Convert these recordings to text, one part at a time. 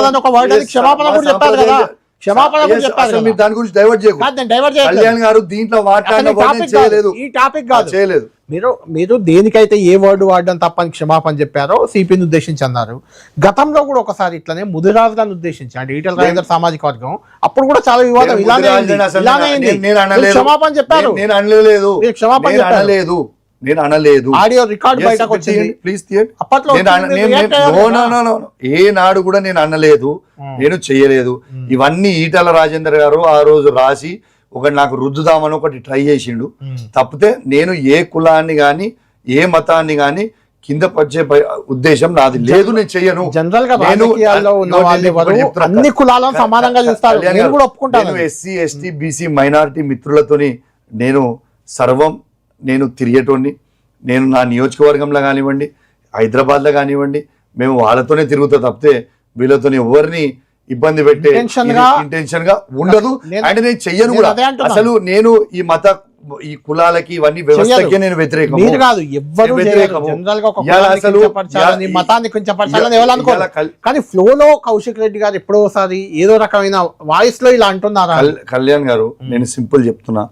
కాదని ఒక వర్డ్ అని క్షమాపణ కూడా చెప్పారు కదా, క్షమాపణ కూడా చెప్పారు. మీరు దాని గురించి డైవర్ట్ చేయకూడదు. కళ్యాణ్ గారు దీంట్లో మాట్లాడలేదు, ఈ టాపిక్ కాదు చేయలేదు. మీరు దేనికైతే ఏ వర్డ్ వాడడం తప్పని క్షమాపణ చెప్పారో సిపిని ఉద్దేశించి అన్నారు. గతంలో కూడా ఒకసారి ఇట్లనే ముదిరాజు గారిని ఉద్దేశించి అంటే ఈటెల రాజేందర్ సామాజిక వర్గం అప్పుడు కూడా చాలా వివాదం ఇలానే క్షమాపణ చెప్పారు. నేను అనలేదు, క్షమాపణ అనలేదు, నేను అనలేదు. ఆడియో రికార్డ్ బయటకు వచ్చింది, ప్లీజ్ తీయండి. అప్పట్లో ఏ నాడు కూడా నేను అనలేదు, నేను చెయ్యలేదు. ఇవన్నీ ఈటెల రాజేందర్ గారు ఆ రోజు రాసి ఒకటి నాకు రుద్దుదామని ఒకటి ట్రై చేసిండు తప్పితే నేను ఏ కులాన్ని గాని ఏ మతాన్ని గాని కింద పరిచే ఉద్దేశం నాది లేదు, నేను చెయ్యను. జనరల్ గా అన్ని కులాలను సమానంగా చూస్తారు, నేను కూడా ఒప్పుకుంటాను. ఎస్సీ ఎస్టీ బీసీ మైనారిటీ మిత్రులతోని నేను సర్వం నేను తిరిగేటోడిని. నేను నా నియోజకవర్గంలో కానివ్వండి, హైదరాబాద్లో కానివ్వండి, మేము వాళ్ళతోనే తిరుగుతా తప్పితే వీళ్ళతో ఎవరిని ఇబ్బంది పెట్టే ఇంటెన్షన్ గా ఉండదు. అంటే నేను చెయ్యను కూడా. అసలు నేను ఈ కులాలకి ఇవన్నీ వ్యవస్థకి నేను వ్యతిరేకం. కానీ ఫ్లోలో కౌశిక్ రెడ్డి గారు ఎప్పుడోసారి ఏదో రకమైన వాయిస్ లో ఇలా అంటున్నారా? కళ్యాణ్ గారు నేను సింపుల్ చెప్తున్నా,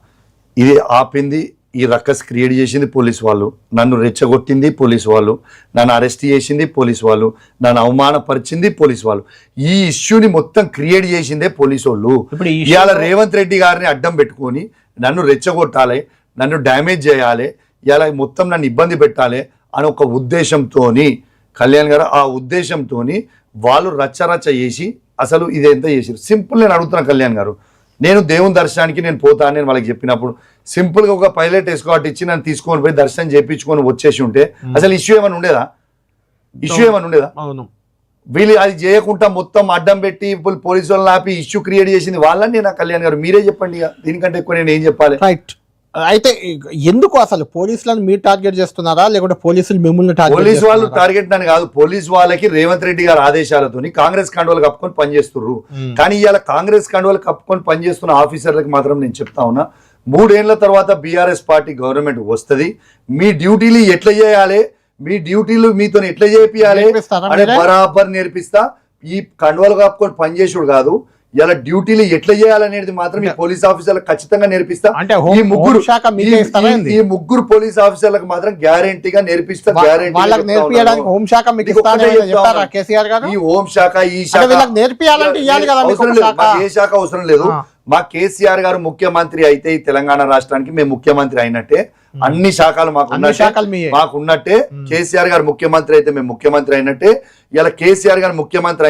ఇది ఆపింది ఈ రక్కస్ క్రియేట్ చేసింది పోలీస్ వాళ్ళు, నన్ను రెచ్చగొట్టింది పోలీస్ వాళ్ళు, నన్ను అరెస్ట్ చేసింది పోలీస్ వాళ్ళు, నన్ను అవమానపరిచింది పోలీస్ వాళ్ళు. ఈ ఇష్యూని మొత్తం క్రియేట్ చేసిందే పోలీసు వాళ్ళు. ఇవాళ రేవంత్ రెడ్డి గారిని అడ్డం పెట్టుకొని నన్ను రెచ్చగొట్టాలి, నన్ను డ్యామేజ్ చేయాలి, ఇలా మొత్తం నన్ను ఇబ్బంది పెట్టాలి అని ఒక ఉద్దేశంతోని కళ్యాణ్ గారు ఆ ఉద్దేశంతోని వాళ్ళు రచ్చరచ్చ చేసి అసలు ఇదేంత చేసారు. సింపుల్ నేను అడుగుతున్నా కళ్యాణ్ గారు, నేను దేవుని దర్శనానికి నేను పోతాను నేను వాళ్ళకి చెప్పినప్పుడు సింపుల్గా ఒక పైలట్ ఎస్కార్ట్ ఇచ్చి నన్ను తీసుకొని పోయి దర్శనం చేయించుకొని వచ్చేసి ఉంటే అసలు ఇష్యూ ఏమైనా ఉండేదా? ఇష్యూ ఏమైనా ఉండేదా? వీళ్ళు అది చేయకుండా మొత్తం అడ్డం పెట్టి పోలీసు వాళ్ళని ఆపి ఇష్యూ క్రియేట్ చేసింది వాళ్ళని. నా కళ్యాణ్ గారు మీరే చెప్పండి, దీనికంటే ఎక్కువ నేను ఏం చెప్పాలి? రైట్. అయితే ఎందుకు అసలు పోలీసులను మీరు టార్గెట్ చేస్తున్నారా లేకుంటే పోలీసులు మిమ్మల్ని టార్గెట్? పోలీసు వాళ్ళు టార్గెట్ అని కాదు, పోలీసు వాళ్ళకి రేవంత్ రెడ్డి గారి ఆదేశాలతో కాంగ్రెస్ కండువాలు కప్పుకొని పనిచేస్తున్నారు. కానీ ఇవాళ కాంగ్రెస్ కండువాలు కప్పుకొని పనిచేస్తున్న ఆఫీసర్లకు మాత్రం నేను చెప్తా ఉన్నా, 3 ఏళ్ల తర్వాత బీఆర్ఎస్ పార్టీ గవర్నమెంట్ వస్తుంది, మీ డ్యూటీలు ఎట్లా చేయాలి, మీ డ్యూటీలు మీతో ఎట్లా చేపియాలి అనే బరాబర్ నేర్పిస్తా. ఈ కండువాలు కప్పుకొని పనిచేసుడు కాదు, ఇలా డ్యూటీలు ఎట్లా చేయాలనేది మాత్రం ఈ పోలీస్ ఆఫీసర్లకు ఖచ్చితంగా నేర్పిస్తా. ఈ ముగ్గురు పోలీస్ ఆఫీసర్లకు మాత్రం గ్యారెంటీగా నేర్పిస్తా. ఈ హోంశాఖ ఈ శాఖ ఏ శాఖ అవసరం లేదు. మా కేసీఆర్ గారు ముఖ్యమంత్రి అయితే ఈ తెలంగాణ రాష్ట్రానికి మేము ముఖ్యమంత్రి అయినట్టే, అన్ని శాఖలు మాకున్నట్టే. కేసీఆర్ గారు ముఖ్యమంత్రి అయితే మేము ముఖ్యమంత్రి అయినట్టే. ఇలా కేసీఆర్ గారు ముఖ్యమంత్రి